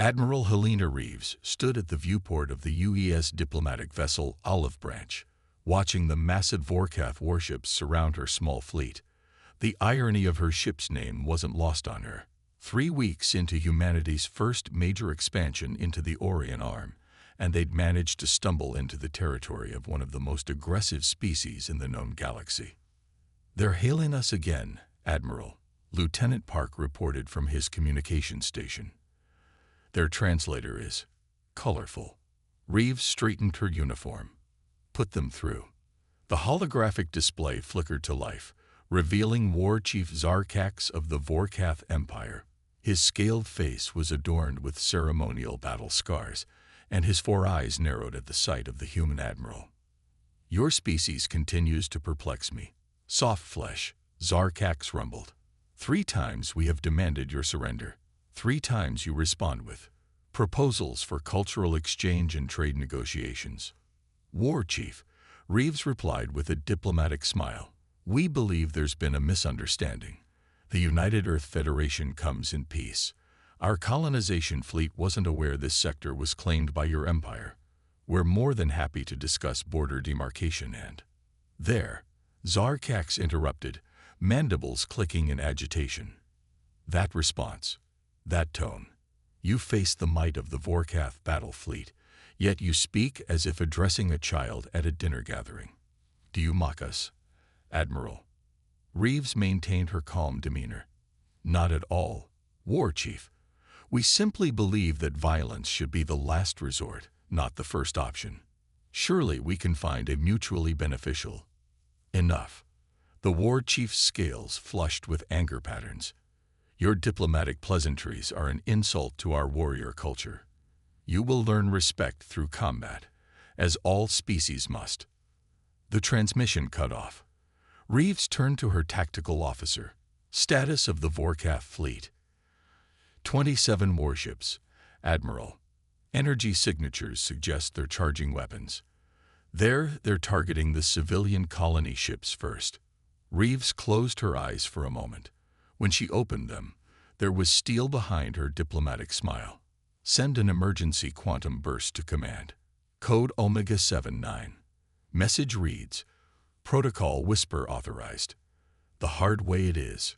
Admiral Helena Reeves stood at the viewport of the UES diplomatic vessel Olive Branch, watching the massive Vorkath warships surround her small fleet. The irony of her ship's name wasn't lost on her. 3 weeks into humanity's first major expansion into the Orion Arm, and they'd managed to stumble into the territory of one of the most aggressive species in the known galaxy. "They're hailing us again, Admiral," Lieutenant Park reported from his communications station. "Their translator is colorful." Reeves straightened her uniform. "Put them through." The holographic display flickered to life, revealing War Chief Zarkax of the Vorkath Empire. His scaled face was adorned with ceremonial battle scars, and his 4 eyes narrowed at the sight of the human admiral. "Your species continues to perplex me. Soft flesh," Zarkax rumbled. "3 times we have demanded your surrender. 3 times you respond with proposals for cultural exchange and trade negotiations." "War Chief," Reeves replied with a diplomatic smile, "we believe there's been a misunderstanding. The United Earth Federation comes in peace. Our colonization fleet wasn't aware this sector was claimed by your empire. We're more than happy to discuss border demarcation and—" "There," Zarkax interrupted, mandibles clicking in agitation. "That response, that tone. You face the might of the Vorkath battle fleet, yet you speak as if addressing a child at a dinner gathering. Do you mock us, Admiral?" Reeves maintained her calm demeanor. "Not at all, War Chief. We simply believe that violence should be the last resort, not the first option. Surely we can find a mutually beneficial—" "Enough." The War Chief's scales flushed with anger patterns. "Your diplomatic pleasantries are an insult to our warrior culture. You will learn respect through combat, as all species must." The transmission cut off. Reeves turned to her tactical officer. "Status of the Vorkath fleet." 27 warships, Admiral. Energy signatures suggest they're charging weapons. They're targeting the civilian colony ships first." Reeves closed her eyes for a moment. When she opened them, there was steel behind her diplomatic smile. "Send an emergency quantum burst to command. Code Omega 79. Message reads, Protocol Whisper authorized. The hard way it is."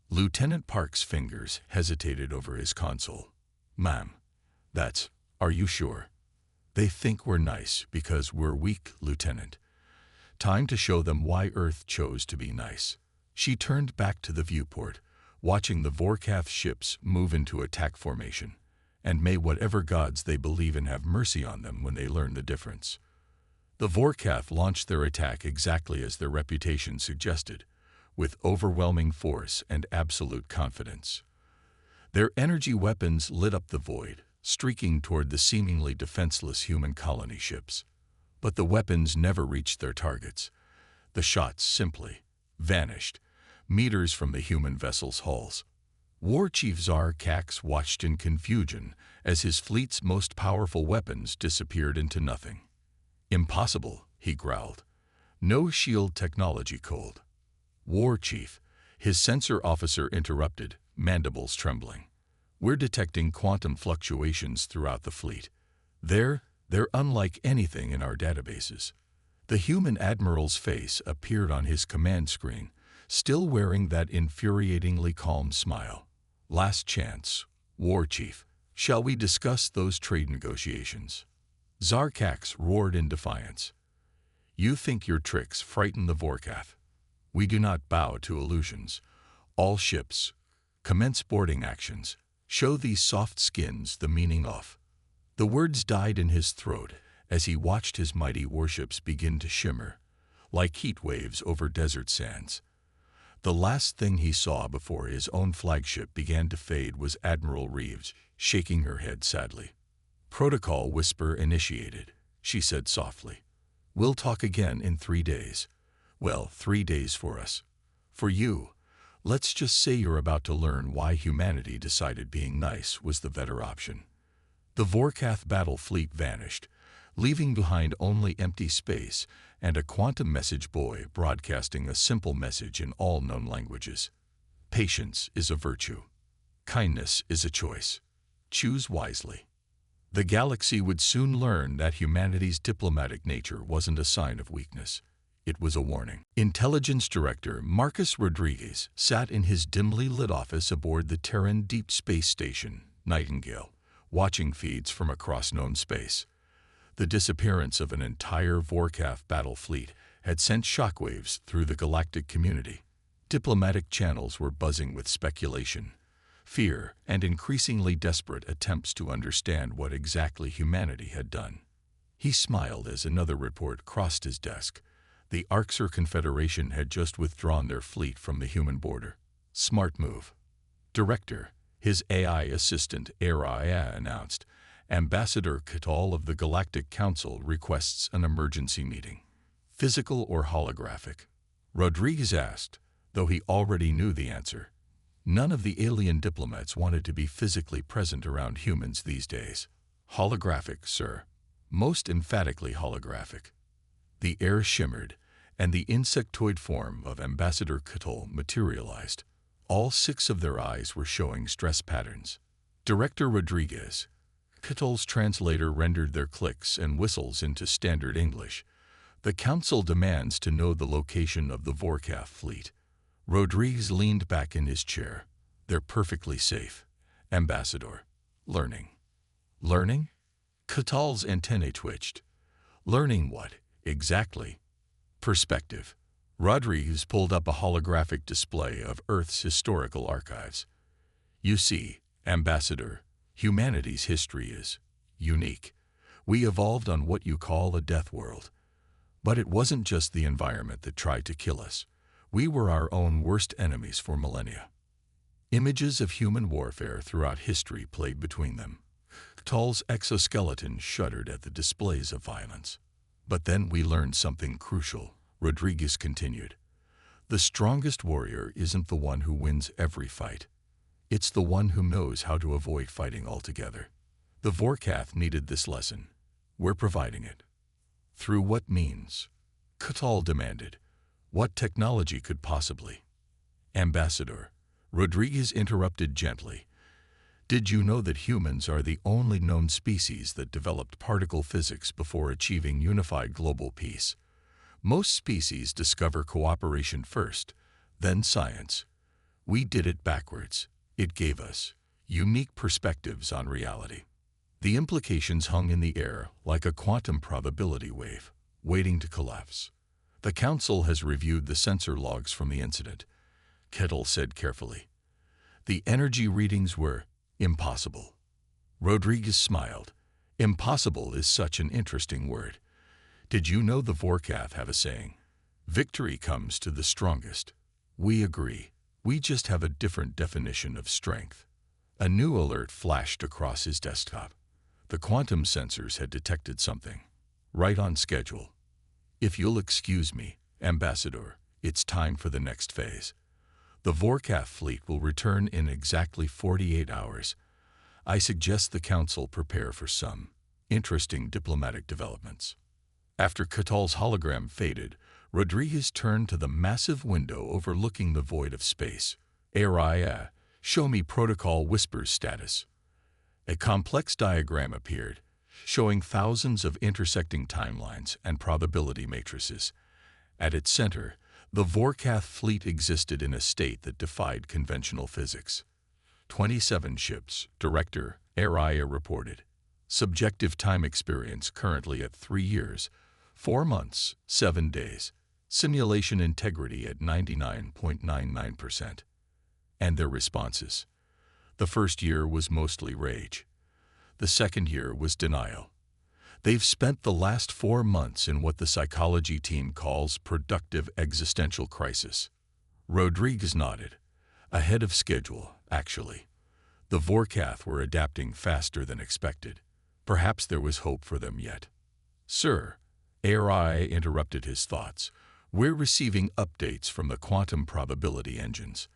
Lieutenant Park's fingers hesitated over his console. "Ma'am, are you sure?" "They think we're nice because we're weak, Lieutenant. Time to show them why Earth chose to be nice." She turned back to the viewport, watching the Vorkath ships move into attack formation. And may whatever gods they believe in have mercy on them when they learn the difference. The Vorkath launched their attack exactly as their reputation suggested, with overwhelming force and absolute confidence. Their energy weapons lit up the void, streaking toward the seemingly defenseless human colony ships. But the weapons never reached their targets. The shots simply vanished, meters from the human vessel's hulls. War Chief Zarkax watched in confusion as his fleet's most powerful weapons disappeared into nothing. "Impossible," he growled. "No shield technology cold." "War Chief," his sensor officer interrupted, mandibles trembling. "We're detecting quantum fluctuations throughout the fleet. They're unlike anything in our databases." The human admiral's face appeared on his command screen, still wearing that infuriatingly calm smile. "Last chance, War Chief. Shall we discuss those trade negotiations?" Zarkax roared in defiance. "You think your tricks frighten the Vorkath? We do not bow to illusions. All ships, commence boarding actions. Show these soft skins the meaning of." The words died in his throat as he watched his mighty warships begin to shimmer, like heat waves over desert sands. The last thing he saw before his own flagship began to fade was Admiral Reeves, shaking her head sadly. "Protocol Whisper initiated," she said softly. "We'll talk again in 3 days. Well, 3 days for us. For you, let's just say you're about to learn why humanity decided being nice was the better option." The Vorkath battle fleet vanished, leaving behind only empty space and a quantum message buoy broadcasting a simple message in all known languages. Patience is a virtue. Kindness is a choice. choose wisely. The galaxy would soon learn that humanity's diplomatic nature wasn't a sign of weakness. It was a warning. Intelligence Director Marcus Rodriguez sat in his dimly lit office aboard the Terran Deep Space Station, Nightingale, watching feeds from across known space. The disappearance of an entire Vorkath battle fleet had sent shockwaves through the galactic community. Diplomatic channels were buzzing with speculation, fear, and increasingly desperate attempts to understand what exactly humanity had done. He smiled as another report crossed his desk. The Arxer Confederation had just withdrawn their fleet from the human border. Smart move. Director, his AI assistant Araya announced, Ambassador Catal of the Galactic Council requests an emergency meeting. Physical or holographic? Rodriguez asked, though he already knew the answer. None of the alien diplomats wanted to be physically present around humans these days. Holographic, sir. Most emphatically holographic. The air shimmered, and the insectoid form of Ambassador Catal materialized. All 6 of their eyes were showing stress patterns. Director Rodriguez, Catal's translator rendered their clicks and whistles into standard English. The Council demands to know the location of the Vorkath fleet. Rodriguez leaned back in his chair. They're perfectly safe. Ambassador. Learning. Learning? Catal's antennae twitched. Learning what, exactly? Perspective. Rodriguez pulled up a holographic display of Earth's historical archives. You see, Ambassador, humanity's history is unique. We evolved on what you call a death world. But it wasn't just the environment that tried to kill us. We were our own worst enemies for millennia. Images of human warfare throughout history played between them. Catal's exoskeleton shuddered at the displays of violence. But then we learned something crucial, Rodriguez continued. The strongest warrior isn't the one who wins every fight. It's the one who knows how to avoid fighting altogether. The Vorkath needed this lesson. We're providing it. Through what means? Catal demanded. What technology could possibly? Ambassador, Rodriguez interrupted gently. Did you know that humans are the only known species that developed particle physics before achieving unified global peace? Most species discover cooperation first, then science. We did it backwards. It gave us unique perspectives on reality. The implications hung in the air like a quantum probability wave, waiting to collapse. The Council has reviewed the sensor logs from the incident, Catal said carefully. The energy readings were impossible. Rodriguez smiled. Impossible is such an interesting word. Did you know the Vorkath have a saying? Victory comes to the strongest. We agree. We just have a different definition of strength. A new alert flashed across his desktop. The quantum sensors had detected something. Right on schedule. If you'll excuse me, Ambassador, it's time for the next phase. The Vorkath fleet will return in exactly 48 hours. I suggest the Council prepare for some interesting diplomatic developments. After Catal's hologram faded, Rodriguez turned to the massive window overlooking the void of space. Araya, show me protocol whispers status. A complex diagram appeared, showing thousands of intersecting timelines and probability matrices. At its center, the Vorkath fleet existed in a state that defied conventional physics. 27 ships, Director Araya reported. Subjective time experience currently at 3 years, 4 months, 7 days. Simulation integrity at 99.99%. And their responses. The first year was mostly rage. The second year was denial. They've spent the last 4 months in what the psychology team calls productive existential crisis. Rodriguez nodded. Ahead of schedule, actually. The Vorkath were adapting faster than expected. Perhaps there was hope for them yet. Sir, Araya interrupted his thoughts. We're receiving updates from the quantum probability engines.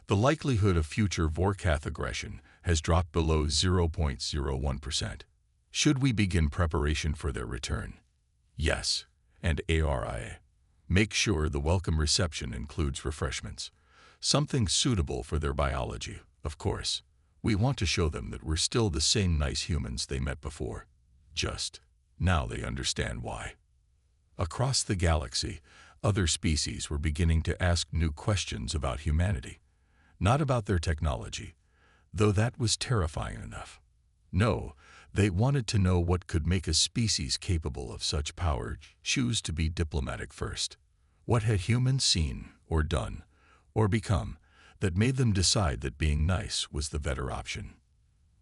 The likelihood of future Vorkath aggression has dropped below 0.01%. Should we begin preparation for their return? Yes, and ARIA. Make sure the welcome reception includes refreshments. Something suitable for their biology, of course. We want to show them that we're still the same nice humans they met before. Just now they understand why. Across the galaxy, other species were beginning to ask new questions about humanity. Not about their technology, though that was terrifying enough. No, they wanted to know what could make a species capable of such power choose to be diplomatic first. What had humans seen, or done, or become, that made them decide that being nice was the better option?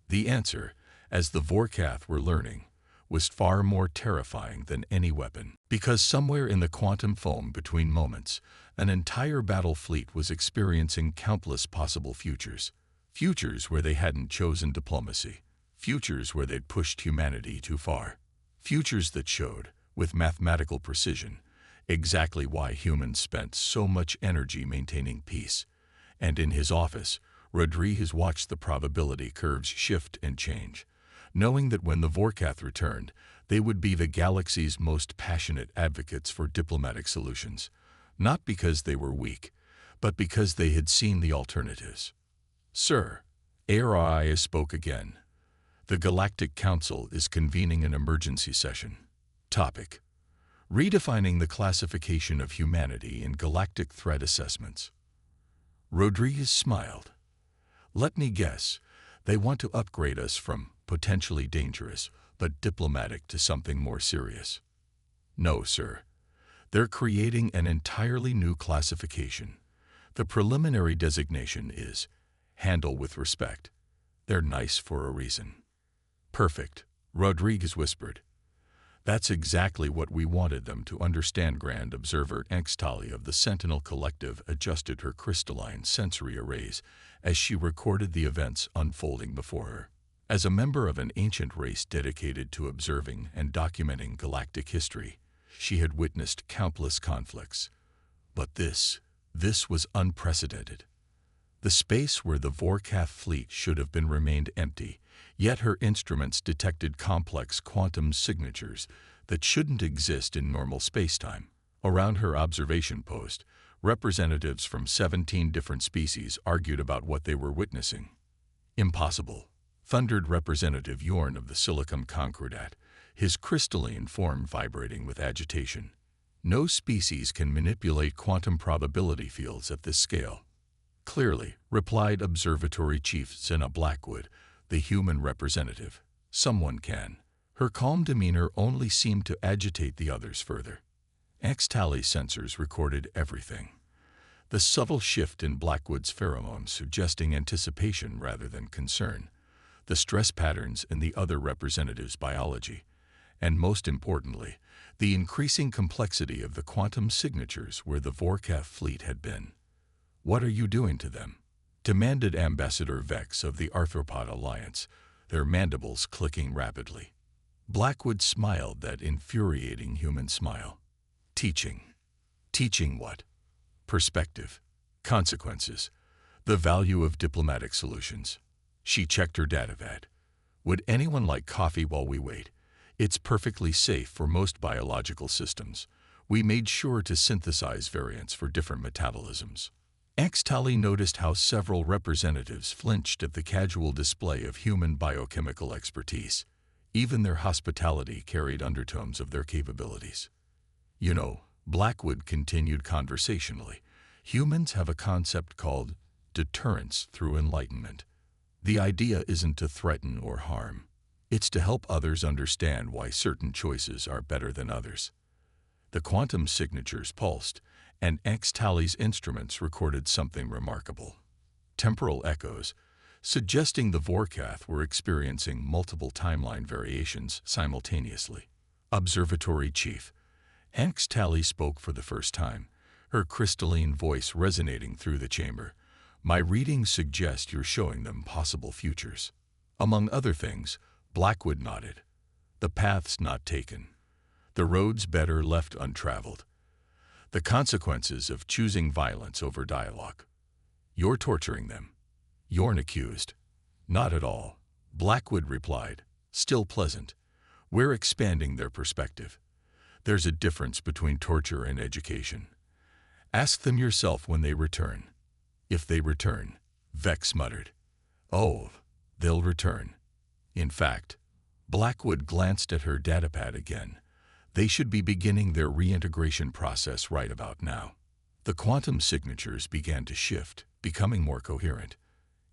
The answer, as the Vorkath were learning, was far more terrifying than any weapon. Because somewhere in the quantum foam between moments, an entire battle fleet was experiencing countless possible futures. Futures where they hadn't chosen diplomacy. Futures where they'd pushed humanity too far. Futures that showed, with mathematical precision, exactly why humans spent so much energy maintaining peace. And in his office, Rodriguez watched the probability curves shift and change, knowing that when the Vorkath returned, they would be the galaxy's most passionate advocates for diplomatic solutions, not because they were weak, but because they had seen the alternatives. Sir, ARI spoke again. The Galactic Council is convening an emergency session. Topic: Redefining the classification of humanity in galactic threat assessments. Rodriguez smiled. Let me guess, they want to upgrade us from potentially dangerous but diplomatic to something more serious. No, sir. They're creating an entirely new classification. The preliminary designation is handle with respect. They're nice for a reason. Perfect, Rodriguez whispered. That's exactly what we wanted them to understand. Grand Observer Extali of the Sentinel Collective adjusted her crystalline sensory arrays as she recorded the events unfolding before her. As a member of an ancient race dedicated to observing and documenting galactic history, she had witnessed countless conflicts. But this was unprecedented. The space where the Vorkath fleet should have been remained empty, yet her instruments detected complex quantum signatures that shouldn't exist in normal spacetime. Around her observation post, representatives from 17 different species argued about what they were witnessing. Impossible, thundered Representative Yorn of the Silicon Concordat, his crystalline form vibrating with agitation. No species can manipulate quantum probability fields at this scale. Clearly, replied Observatory Chief Zena Blackwood, the human representative. Someone can. Her calm demeanor only seemed to agitate the others further. Extali sensors recorded everything. The subtle shift in Blackwood's pheromones suggesting anticipation rather than concern. The stress patterns in the other representatives' biology. And most importantly, the increasing complexity of the quantum signatures where the Vorkath fleet had been. What are you doing to them? Demanded Ambassador Vex of the Arthropod Alliance, their mandibles clicking rapidly. Blackwood smiled that infuriating human smile. Teaching. Teaching what? Perspective. Consequences. The value of diplomatic solutions. She checked her datavat. Would anyone like coffee while we wait? It's perfectly safe for most biological systems. We made sure to synthesize variants for different metabolisms. Extali noticed how several representatives flinched at the casual display of human biochemical expertise. Even their hospitality carried undertones of their capabilities. You know, Blackwood continued conversationally, humans have a concept called deterrence through enlightenment. The idea isn't to threaten or harm. It's to help others understand why certain choices are better than others. The quantum signatures pulsed, and Extali's instruments recorded something remarkable. Temporal echoes, suggesting the Vorkath were experiencing multiple timeline variations simultaneously. Observatory Chief. Extali spoke for the first time, her crystalline voice resonating through the chamber. My readings suggest you're showing them possible futures. Among other things, Blackwood nodded. The paths not taken. The roads better left untraveled. The consequences of choosing violence over dialogue. You're torturing them. Yorn accused. Not at all, Blackwood replied, still pleasant. We're expanding their perspective. There's a difference between torture and education. Ask them yourself when they return. If they return, Vex muttered. Oh, They'll return. In fact, Blackwood glanced at her datapad again. They should be beginning their reintegration process right about now. The quantum signatures began to shift, becoming more coherent.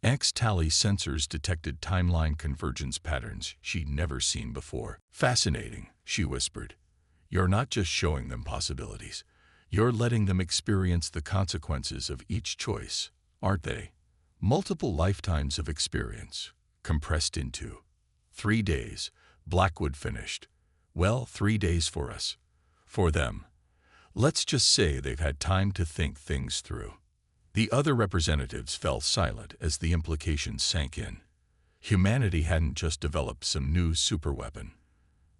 X-Tally sensors detected timeline convergence patterns she'd never seen before. Fascinating, she whispered. You're not just showing them possibilities. You're letting them experience the consequences of each choice, aren't they? Multiple lifetimes of experience, compressed into 3 days, Blackwood finished. Well, 3 days for us. For them. Let's just say they've had time to think things through. The other representatives fell silent as the implications sank in. Humanity hadn't just developed some new superweapon.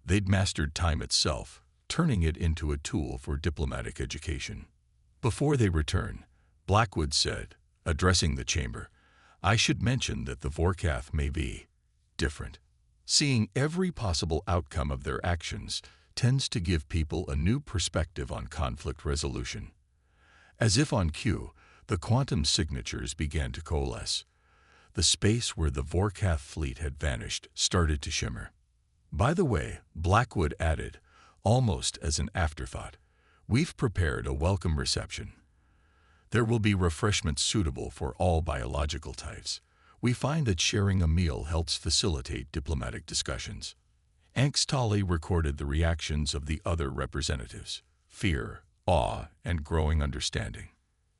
They'd mastered time itself, turning it into a tool for diplomatic education. Before they return, Blackwood said, addressing the chamber, I should mention that the Vorkath may be different. Seeing every possible outcome of their actions tends to give people a new perspective on conflict resolution. As if on cue, the quantum signatures began to coalesce. The space where the Vorkath fleet had vanished started to shimmer. By the way, Blackwood added, almost as an afterthought, we've prepared a welcome reception. There will be refreshments suitable for all biological types. We find that sharing a meal helps facilitate diplomatic discussions. X-Tally recorded the reactions of the other representatives: fear, awe, and growing understanding.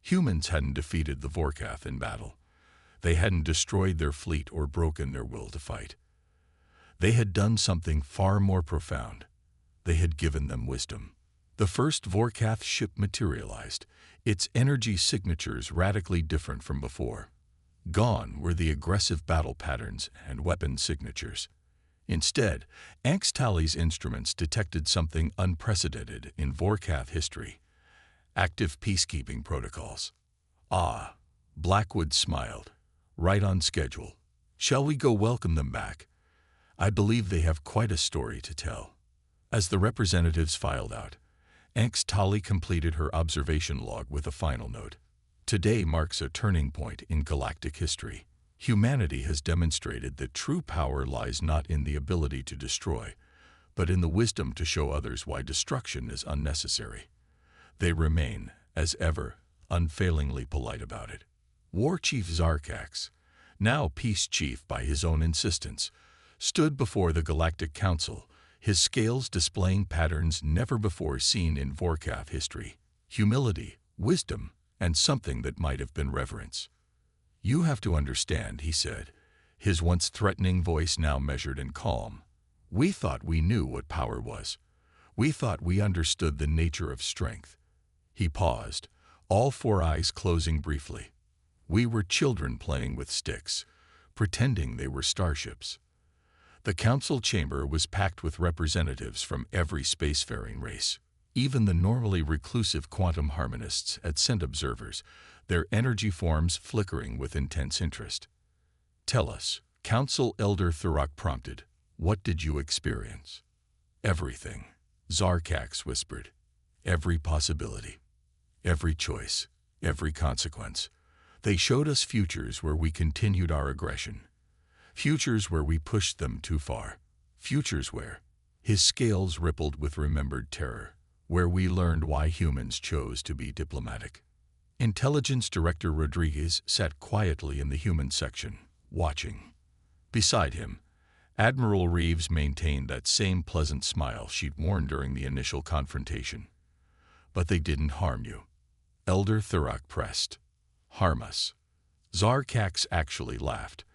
Humans hadn't defeated the Vorkath in battle. They hadn't destroyed their fleet or broken their will to fight. They had done something far more profound. They had given them wisdom. The first Vorkath ship materialized, its energy signatures radically different from before. Gone were the aggressive battle patterns and weapon signatures. Instead, X-Tally's instruments detected something unprecedented in Vorkath history: active peacekeeping protocols. Ah, Blackwood smiled. Right on schedule. Shall we go welcome them back? I believe they have quite a story to tell. As the representatives filed out, X-Tally completed her observation log with a final note. Today marks a turning point in galactic history. Humanity has demonstrated that true power lies not in the ability to destroy, but in the wisdom to show others why destruction is unnecessary. They remain, as ever, unfailingly polite about it. War Chief Zarkax, now Peace Chief by his own insistence, stood before the Galactic Council, his scales displaying patterns never before seen in Vorkath history: humility, wisdom, and something that might have been reverence. You have to understand, he said, his once threatening voice now measured and calm. We thought we knew what power was. We thought we understood the nature of strength. He paused, all four eyes closing briefly. We were children playing with sticks, pretending they were starships. The council chamber was packed with representatives from every spacefaring race. Even the normally reclusive quantum harmonists had sent observers, their energy forms flickering with intense interest. Tell us, Council Elder Thurok prompted, what did you experience? Everything, Zarkax whispered. Every possibility, every choice, every consequence. They showed us futures where we continued our aggression. Futures where we pushed them too far. Futures where, his scales rippled with remembered terror, where we learned why humans chose to be diplomatic. Intelligence Director Rodriguez sat quietly in the human section, watching. Beside him, Admiral Reeves maintained that same pleasant smile she'd worn during the initial confrontation. But they didn't harm you. Elder Thurok pressed. Harm us. Zarkax actually laughed,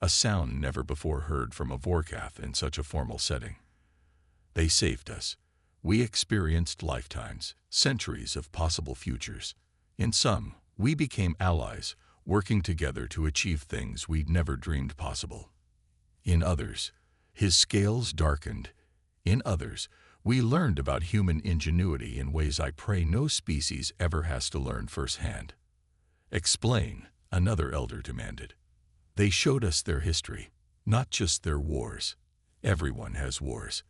a sound never before heard from a Vorkath in such a formal setting. They saved us. We experienced lifetimes, centuries of possible futures. In some, we became allies, working together to achieve things we'd never dreamed possible. In others, his scales darkened. In others, we learned about human ingenuity in ways I pray no species ever has to learn firsthand. Explain, another elder demanded. They showed us their history, not just their wars. Everyone has wars.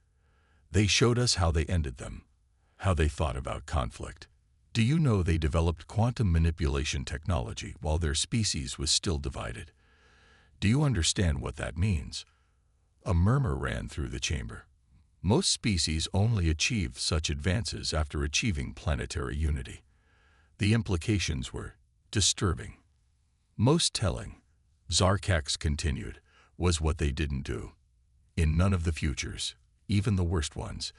They showed us how they ended them, how they thought about conflict. Do you know they developed quantum manipulation technology while their species was still divided? Do you understand what that means? A murmur ran through the chamber. Most species only achieve such advances after achieving planetary unity. The implications were disturbing. Most telling, Zarkax continued, was what they didn't do. In none of the futures, even the worst ones,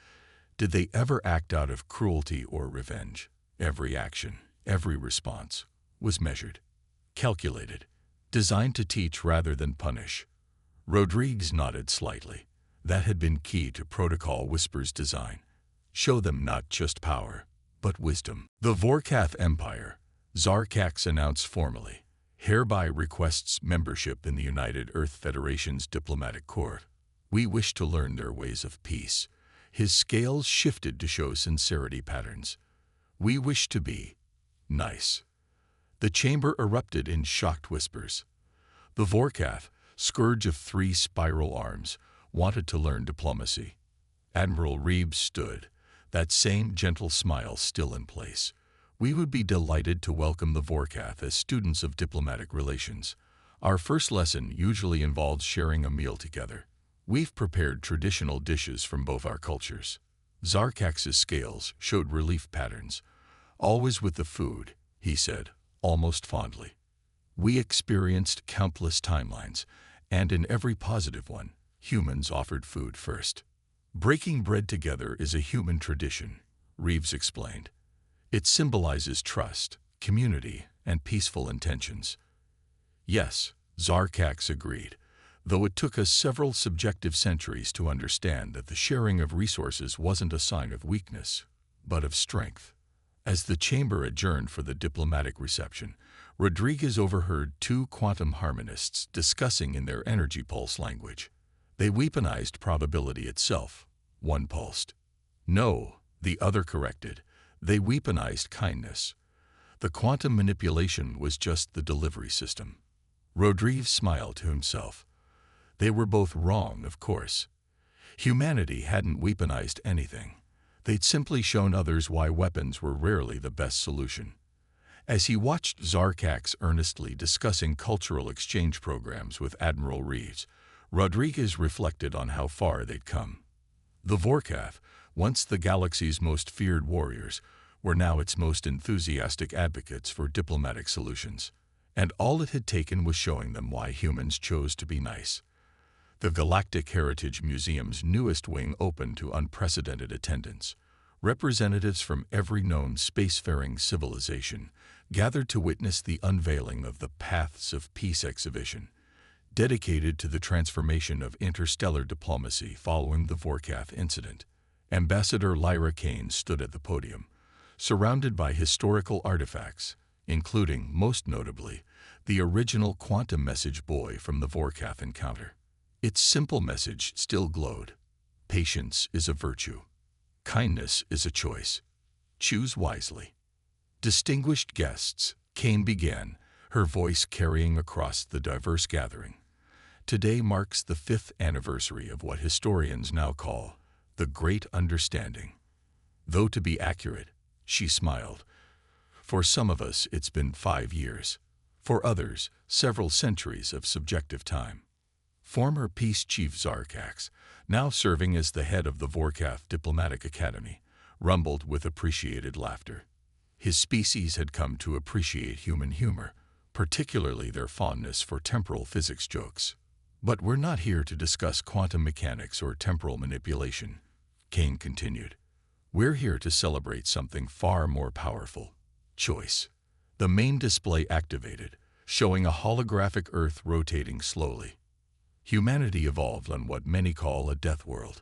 did they ever act out of cruelty or revenge. Every action, every response, was measured, calculated, designed to teach rather than punish. Rodriguez nodded slightly. That had been key to Protocol Whisper's design. Show them not just power, but wisdom. The Vorkath Empire, Zarkax announced formally, hereby requests membership in the United Earth Federation's diplomatic corps. We wish to learn their ways of peace. His scales shifted to show sincerity patterns. We wish to be nice. The chamber erupted in shocked whispers. The Vorkath, scourge of 3 spiral arms, wanted to learn diplomacy. Admiral Reeves stood, that same gentle smile still in place. We would be delighted to welcome the Vorkath as students of diplomatic relations. Our first lesson usually involves sharing a meal together. We've prepared traditional dishes from both our cultures. Zarkax's scales showed relief patterns. Always with the food, he said, almost fondly. We experienced countless timelines, and in every positive one, humans offered food first. Breaking bread together is a human tradition, Reeves explained. It symbolizes trust, community, and peaceful intentions. Yes, Zarkax agreed, though it took us several subjective centuries to understand that the sharing of resources wasn't a sign of weakness, but of strength. As the chamber adjourned for the diplomatic reception, Rodriguez overheard 2 quantum harmonists discussing in their energy pulse language. They weaponized probability itself, one pulsed. No, the other corrected. They weaponized kindness. The quantum manipulation was just the delivery system. Rodriguez smiled to himself. They were both wrong, of course. Humanity hadn't weaponized anything. They'd simply shown others why weapons were rarely the best solution. As he watched Zarkax earnestly discussing cultural exchange programs with Admiral Reeves, Rodriguez reflected on how far they'd come. The Vorkath, once the galaxy's most feared warriors, were now its most enthusiastic advocates for diplomatic solutions. And all it had taken was showing them why humans chose to be nice. The Galactic Heritage Museum's newest wing opened to unprecedented attendance. Representatives from every known spacefaring civilization gathered to witness the unveiling of the Paths of Peace exhibition, dedicated to the transformation of interstellar diplomacy following the Vorkath incident. Ambassador Lyra Kane stood at the podium, surrounded by historical artifacts, including, most notably, the original quantum message buoy from the Vorkath encounter. Its simple message still glowed. Patience is a virtue. Kindness is a choice. Choose wisely. Distinguished guests, Kane began, her voice carrying across the diverse gathering. Today marks the 5th anniversary of what historians now call the Great Understanding. Though to be accurate, she smiled. For some of us, it's been 5 years. For others, several centuries of subjective time. Former Peace Chief Zarkax, now serving as the head of the Vorkath Diplomatic Academy, rumbled with appreciated laughter. His species had come to appreciate human humor, particularly their fondness for temporal physics jokes. But we're not here to discuss quantum mechanics or temporal manipulation, Kane continued. We're here to celebrate something far more powerful: choice. The main display activated, showing a holographic Earth rotating slowly. Humanity evolved on what many call a death world.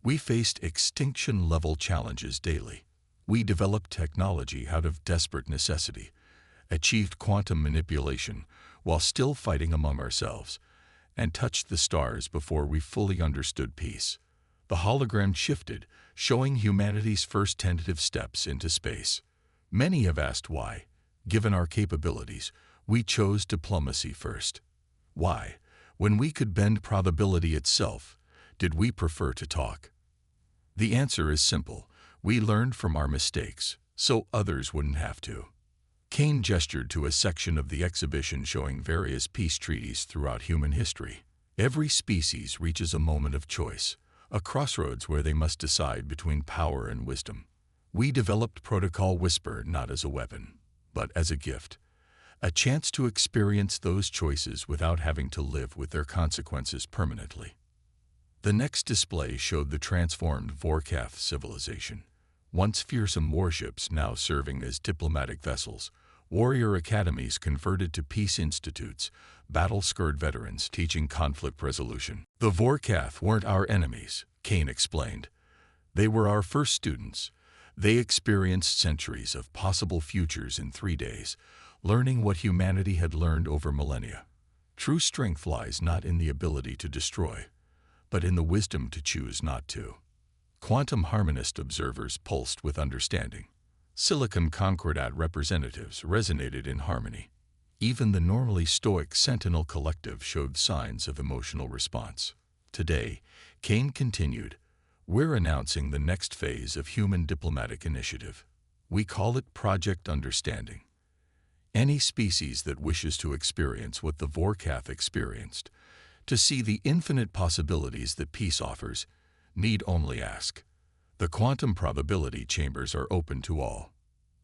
We faced extinction-level challenges daily. We developed technology out of desperate necessity, achieved quantum manipulation while still fighting among ourselves, and touched the stars before we fully understood peace. The hologram shifted, showing humanity's first tentative steps into space. Many have asked why, given our capabilities, we chose diplomacy first. Why, when we could bend probability itself, did we prefer to talk? The answer is simple. We learned from our mistakes, so others wouldn't have to. Kane gestured to a section of the exhibition showing various peace treaties throughout human history. Every species reaches a moment of choice, a crossroads where they must decide between power and wisdom. We developed Protocol Whisper not as a weapon, but as a gift, a chance to experience those choices without having to live with their consequences permanently. The next display showed the transformed Vorkath civilization. Once fearsome warships now serving as diplomatic vessels, warrior academies converted to peace institutes, battle-scarred veterans teaching conflict resolution. The Vorkath weren't our enemies, Kane explained. They were our first students. They experienced centuries of possible futures in 3 days, learning what humanity had learned over millennia. True strength lies not in the ability to destroy, but in the wisdom to choose not to. Quantum harmonist observers pulsed with understanding. Silicon Concordat representatives resonated in harmony. Even the normally stoic Sentinel Collective showed signs of emotional response. Today, Kane continued, we're announcing the next phase of human diplomatic initiative. We call it Project Understanding. Any species that wishes to experience what the Vorkath experienced, to see the infinite possibilities that peace offers, need only ask. The quantum probability chambers are open to all.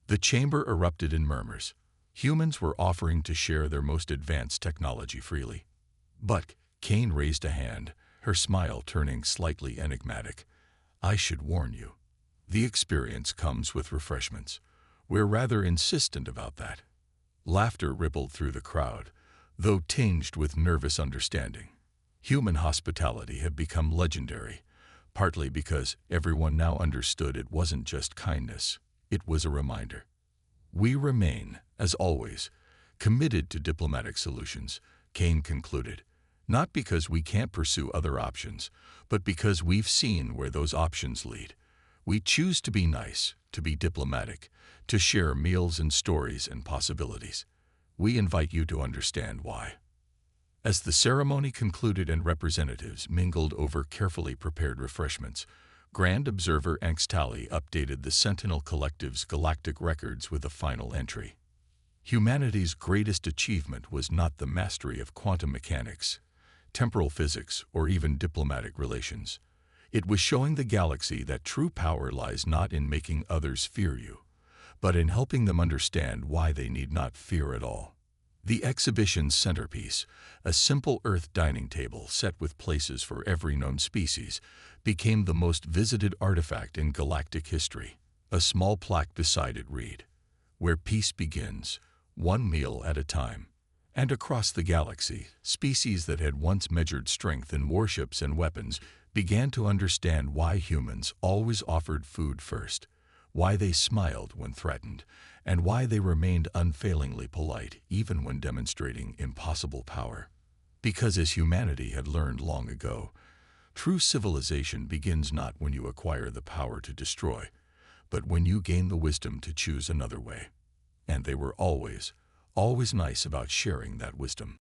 The chamber erupted in murmurs. Humans were offering to share their most advanced technology freely. But Kane raised a hand, her smile turning slightly enigmatic. I should warn you. The experience comes with refreshments. We're rather insistent about that. Laughter rippled through the crowd, though tinged with nervous understanding. Human hospitality had become legendary, partly because everyone now understood it wasn't just kindness, it was a reminder. We remain, as always, committed to diplomatic solutions, Kane concluded, not because we can't pursue other options, but because we've seen where those options lead. We choose to be nice, to be diplomatic, to share meals and stories and possibilities. We invite you to understand why. As the ceremony concluded and representatives mingled over carefully prepared refreshments, Grand Observer Angstali updated the Sentinel Collective's galactic records with a final entry. Humanity's greatest achievement was not the mastery of quantum mechanics, temporal physics, or even diplomatic relations. It was showing the galaxy that true power lies not in making others fear you, but in helping them understand why they need not fear at all. The exhibition's centerpiece, a simple Earth dining table set with places for every known species, became the most visited artifact in galactic history. A small plaque beside it read, "Where peace begins, one meal at a time." And across the galaxy, species that had once measured strength in warships and weapons began to understand why humans always offered food first, why they smiled when threatened, and why they remained unfailingly polite even when demonstrating impossible power. Because as humanity had learned long ago, true civilization begins not when you acquire the power to destroy, but when you gain the wisdom to choose another way. And they were always nice about sharing that wisdom.